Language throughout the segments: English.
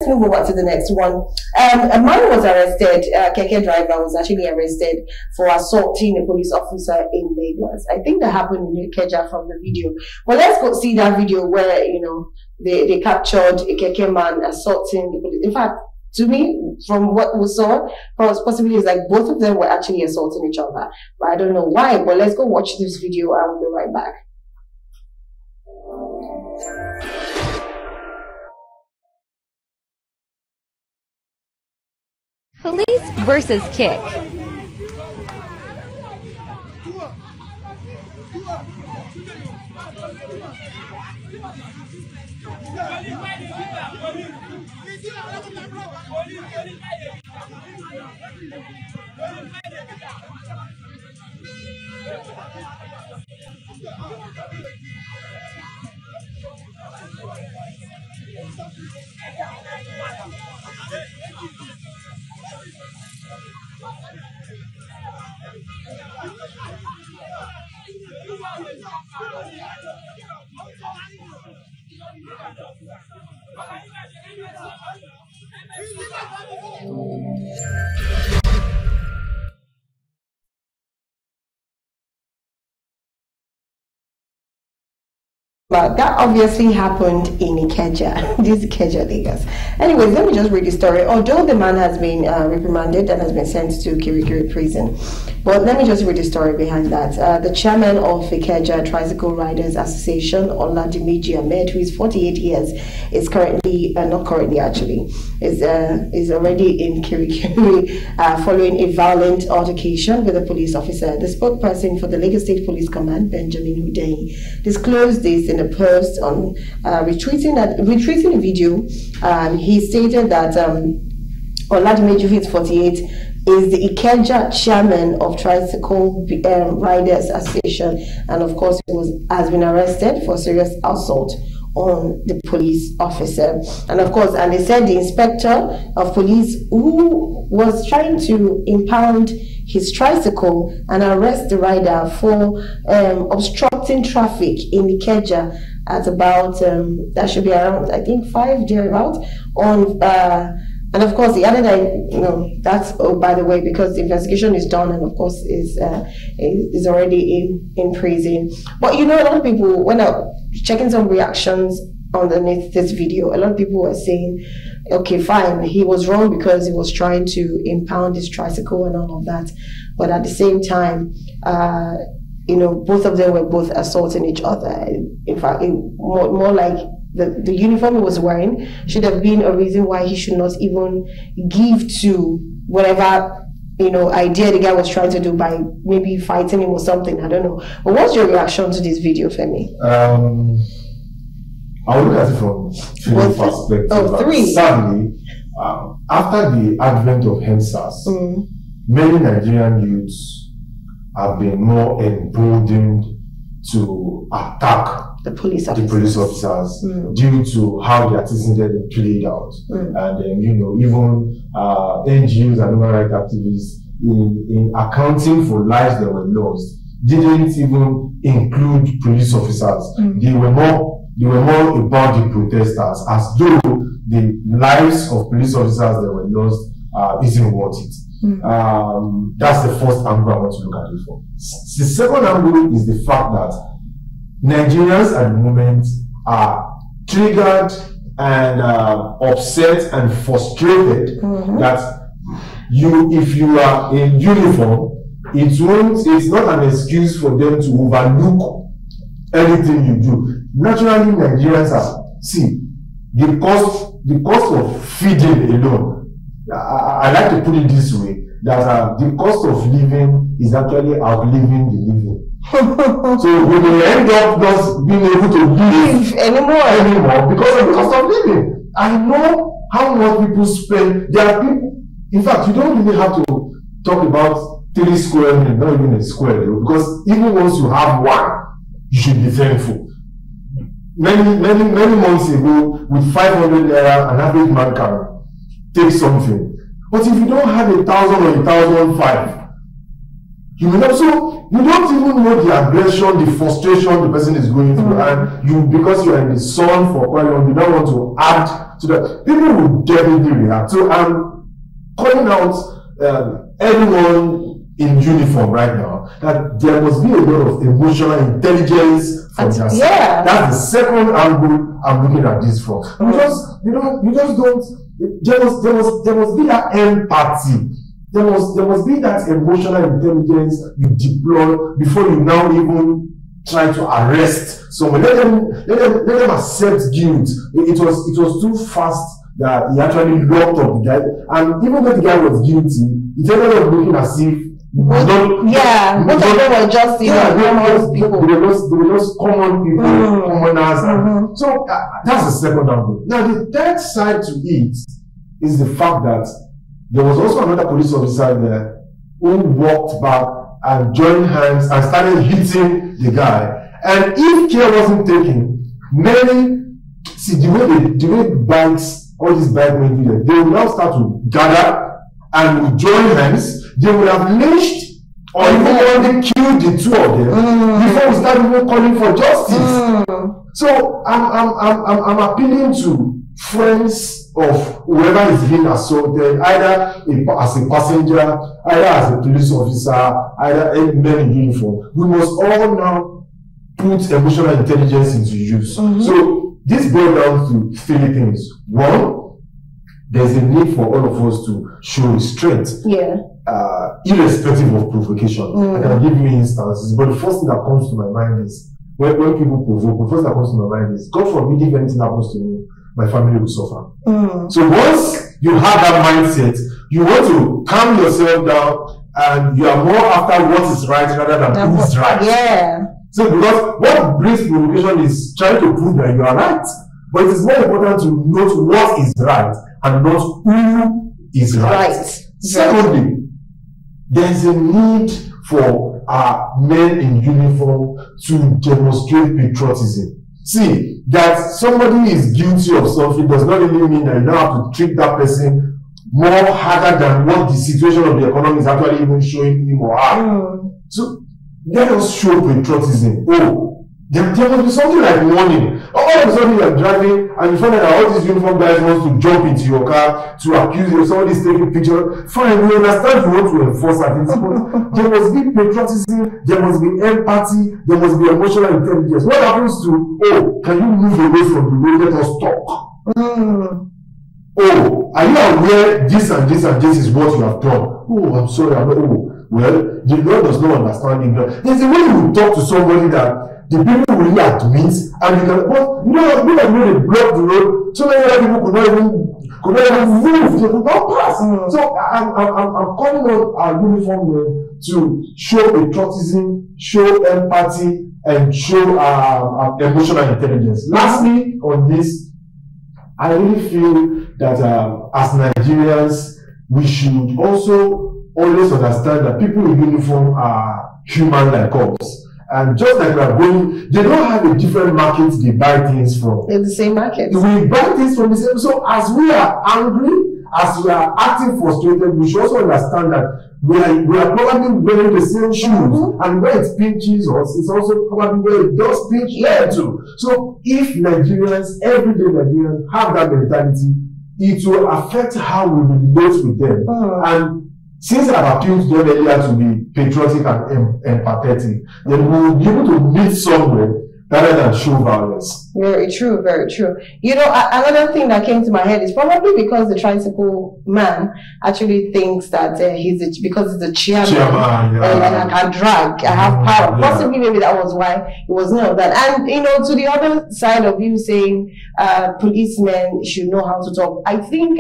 Move over to the next one. A man was arrested. Keke driver was actually arrested for assaulting a police officer in Lagos. I think that happened in Ikeja from the video. Well, let's go see that video where they captured a Keke man assaulting the police. In fact, to me, from what we saw, possibly it's like both of them were actually assaulting each other. But I don't know why. But let's go watch this video and we'll be right back. Police versus Kick. But that obviously happened in Ikeja, this Ikeja, Lagos. Anyways, let me just read the story. Although the man has been reprimanded and has been sent to Keke prison, but let me just read the story behind that. The chairman of Ikeja Tricycle Riders Association, Oladimeji Ahmed, who is 48 years, is currently, not currently actually, is already in Keke following a violent altercation with a police officer. The spokesperson for the Lagos State Police Command, Benjamin Hundeyin, disclosed this in a post on retweeting a video. He stated that Oladimeji, who is 48, is the Ikeja chairman of Tricycle Riders Association, and of course has been arrested for serious assault on the police officer. And of course, and they said the inspector of police who was trying to impound his tricycle and arrest the rider for obstructing traffic in Ikeja at about that should be around, I think, 5 thereabout on and of course he added that that's, oh, by the way, because the investigation is done and of course is already in prison. But a lot of people, when I checking some reactions underneath this video, a lot of people were saying, okay, fine, he was wrong because he was trying to impound his tricycle and all of that, but at the same time, both of them were both assaulting each other. In fact, more like the uniform he was wearing should have been a reason why he should not even give to whatever idea the guy was trying to do by maybe fighting him or something. I don't know. But what's your reaction to this video, Femi? I will look at it from three perspectives. Oh, three. Sadly, after the advent of HENSAS, many Nigerian youths have been more emboldened to attack the police officers due to how the incident played out. And then, even NGOs and human rights activists in accounting for lives that were lost didn't even include police officers. They were more about the protesters, as though the lives of police officers that were lost isn't worth it. That's the first angle I want to look at it for. The second angle is the fact that Nigerians at the moment are triggered and upset and frustrated that if you are in uniform, it's not an excuse for them to overlook anything you do. Naturally, Nigerians the cost of feeding alone. I like to put it this way, that the cost of living is actually outliving the living. So we will end up not being able to live anymore because of the cost of living. I know how much people spend. There are people, in fact, you don't really have to talk about 3 square meters, not even a square, because even once you have one, you should be thankful. Many months ago, with 500 naira, an average man can take something. But if you don't have 1,000 or 1,005, You will also, you don't even know the aggression, the frustration the person is going through, and you, because you are in the sun for quite long, you don't want to add to that. People will definitely react. So I'm calling out anyone in uniform right now that there must be a lot of emotional intelligence from their side. Yeah. That's the second angle I'm looking at this from. You just don't. There must be that empathy. There must be that emotional intelligence you deploy before you now even try to arrest someone. Let them accept guilt. It was too fast that he actually locked up the guy, and even though the guy was guilty, it ended up looking as if most of them were just normal people. They were just common people, commoners. So that's the second angle. Now the third side to it is the fact that there was also another police officer there who walked back and joined hands and started hitting the guy. And if care wasn't taken, the way bikes, all these bike men do that, they will now start to gather and will join hands. They would have lynched or even already killed the two of them before we start even calling for justice. So I'm appealing to friends of whoever is being assaulted, either as a passenger, either as a police officer, either any men in uniform. We must all now put emotional intelligence into use. So this boils down to three things. One, there's a need for all of us to show restraint. Yeah. Irrespective of provocation. I can give you instances, but the first thing that comes to my mind is when people provoke, the first thing that comes to my mind is, God forbid if anything happens to me, my family will suffer. So once you have that mindset, you want to calm yourself down and you are more after what is right rather than who is right. Yeah. So because what brings provocation is trying to prove that you are right. But it is more important to note what is right and not who is right. Secondly, there is a need for men in uniform to demonstrate patriotism. See, that somebody is guilty of something does not really mean that you don't have to treat that person more harder than what the situation of the economy is actually even showing him or her. So let us show patriotism. There must be something like warning. All of a sudden you are driving and you find out that all these uniform guys want to jump into your car to accuse you. Somebody's taking picture. Fine, we understand you want to enforce that. But there must be patriotism, there must be empathy, there must be emotional intelligence. What happens to, can you move away from the road? Let us talk. Are you aware this and this and this is what you have done? I'm sorry, I'm not. Well, the Lord does not understand English. There's a way you will talk to somebody that the people will really admit, and you can, but you know they block the road, so many other people could not even move, they could not pass. So I'm calling on our uniform men to show patriotism, show empathy, and show emotional intelligence. Lastly, on this, I really feel that as Nigerians, we should also always understand that people in uniform are human like us. And just like we are going, they don't have a different market they buy things from. They're the same market. We buy things from the same. So as we are angry, as we are acting frustrated, we should also understand that we are probably wearing the same shoes. And where it pinches us, it's also probably where it does pinch there too. So if Nigerians, everyday Nigerians, have that mentality, it will affect how we relate with them. And since I've appealed to them earlier to be patriotic and empathetic, then we will be able to meet somewhere rather than show violence. Very true, very true. You know, another thing that came to my head is probably because the tricycle man actually thinks that because he's a chairman and I can drag, I have power. Possibly maybe that was why it was not that. And you know, to the other side of you saying policemen should know how to talk, I think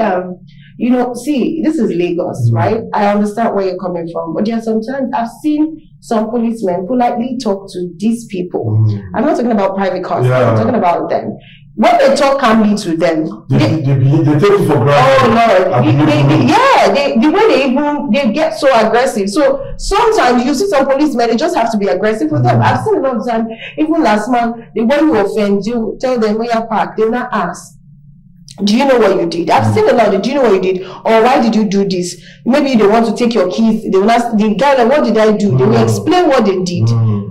you know, see, this is Lagos, right? I understand where you're coming from, but there are sometimes I've seen some policemen politely talk to these people. I'm not talking about private cars, I'm talking about them. When they talk calmly to them, they take it for granted. Oh Lord, the way they get so aggressive. So sometimes you see some policemen, they just have to be aggressive with them. I've seen a lot of time, even last month, when you offend, you tell them where you park, they'll not ask. do you know what you did? I've seen a lot. Do you know what you did? Or why did you do this? Maybe they want to take your keys. They will ask the guy, like, what did I do? They will explain what they did.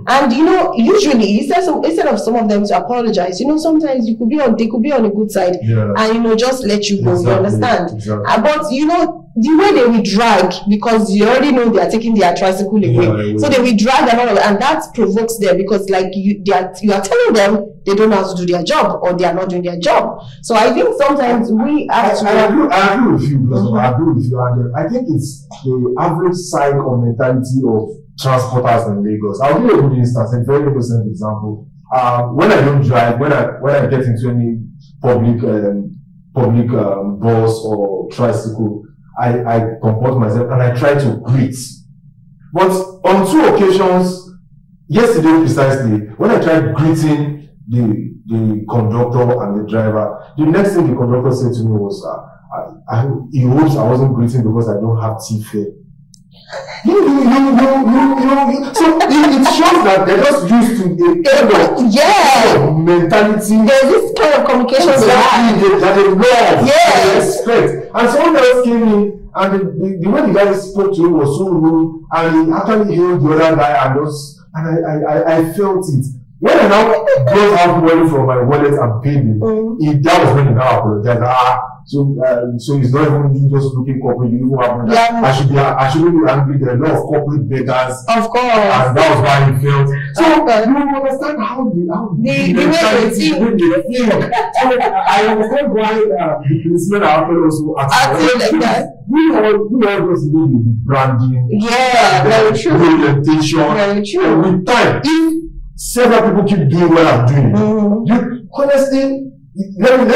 And you know, usually instead of some of them to apologize, you know, sometimes they could be on a good side, and you know, just let you go. You understand? But you know, the way they will drag, because you already know they are taking their tricycle away, so they will drag and all of that, and that provokes them, because like you are telling them they don't know how to do their job, or they are not doing their job. So I think sometimes we have to. I agree with you, because I agree with you, and I think it's the average psyche or mentality of transporters in Lagos. I'll give you a good instance, a very recent example. When I don't drive, when I get into any public bus or tricycle, I comport myself and I try to greet. But on 2 occasions, yesterday precisely, when I tried greeting the conductor and the driver, the next thing the conductor said to me was, he hopes I wasn't greeting because I don't have teeth here. So it shows that they're just used to a mentality. There's this kind of communication that they love, they respect. And someone else came in, and the way the guy spoke to him was so rude, and he actually hailed the other guy, and I felt it. When I now brought out money from my wallet and paid him, that was when he now apologized. So it's not even you just looking corporate. You even have I should be angry. There are a lot of corporate beggars. Of course. And that was why he felt. So you understand how the way they think. I understand why the policemen are also acting like that. We all just need the branding. Yeah, very true. Orientation. Very true. And with time, if several people keep doing what I'm doing, you honestly, let me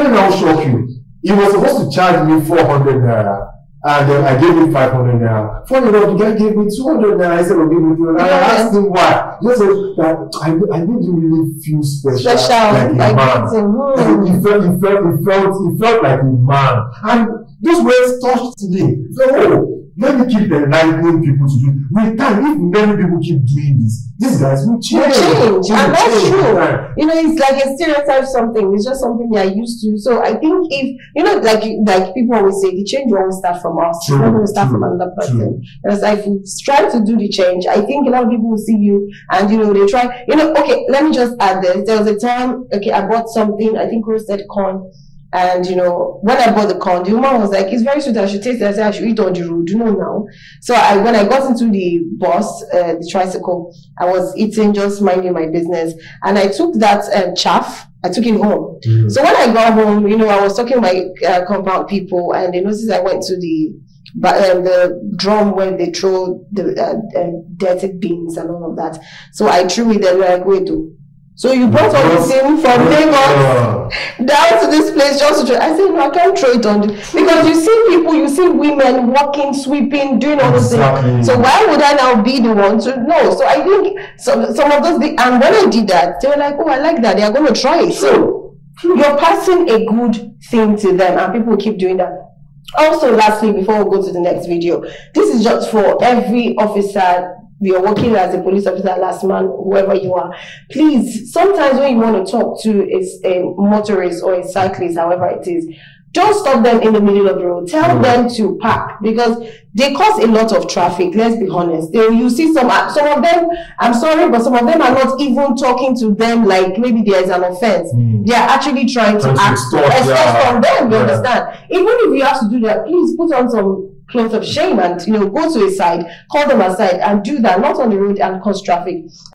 now shock you. He was supposed to charge me 400 naira, and then I gave him 500 naira. Funny enough, the guy gave me 200 naira instead of giving me 200 naira. I asked him why. He just said that I made him really feel special like a man. He felt like a man. And those words touched me. So, let me keep enlightening people to do it. With time, if many people keep doing this, these guys will change. And that's true. You know, it's like a stereotype something. It's just something they are used to. So I think if, you know, like people always say, the change will always start from us. It's not going to start from another person. Because if you try to do the change, I think a lot of people will see you and, you know, they try, you know, okay, let me just add this. There was a time, okay, I bought something, I think roasted corn. And you know, when I bought the corn, the woman was like, "It's very sweet. I should taste it." I said, "I should eat on the road." You know now. So when I got into the bus, the tricycle, I was eating, just minding my business, and I took that chaff. I took it home. So when I got home, you know, I was talking to my compound people, and they noticed I went to the drum where they throw the dirty beans and all of that. So I threw it. They were like, "Wait, so you brought all the thing from Lagos down to this place just to throw?" I said, "No, I can't throw it on because you see people, you see women walking, sweeping, doing all those things. So why would I now be the one to know?" So I think some of those things, and when I did that, they were like, "Oh, I like that. They are going to try it." So you're passing a good thing to them, and people keep doing that. Also, lastly, before we go to the next video, this is just for every officer. You're working as a police officer, last man, whoever you are. Please, sometimes when you want to talk to a motorist or a cyclist, however it is, don't stop them in the middle of the road. Tell them to park because they cause a lot of traffic. Let's be honest. You see some of them, I'm sorry, but some of them are not even talking to them like maybe there is an offense. They are actually trying to extort from them. You understand? Even if you have to do that, please put on some cloth of shame and, you know, go to a side, call them aside and do that, not on the road and cause traffic.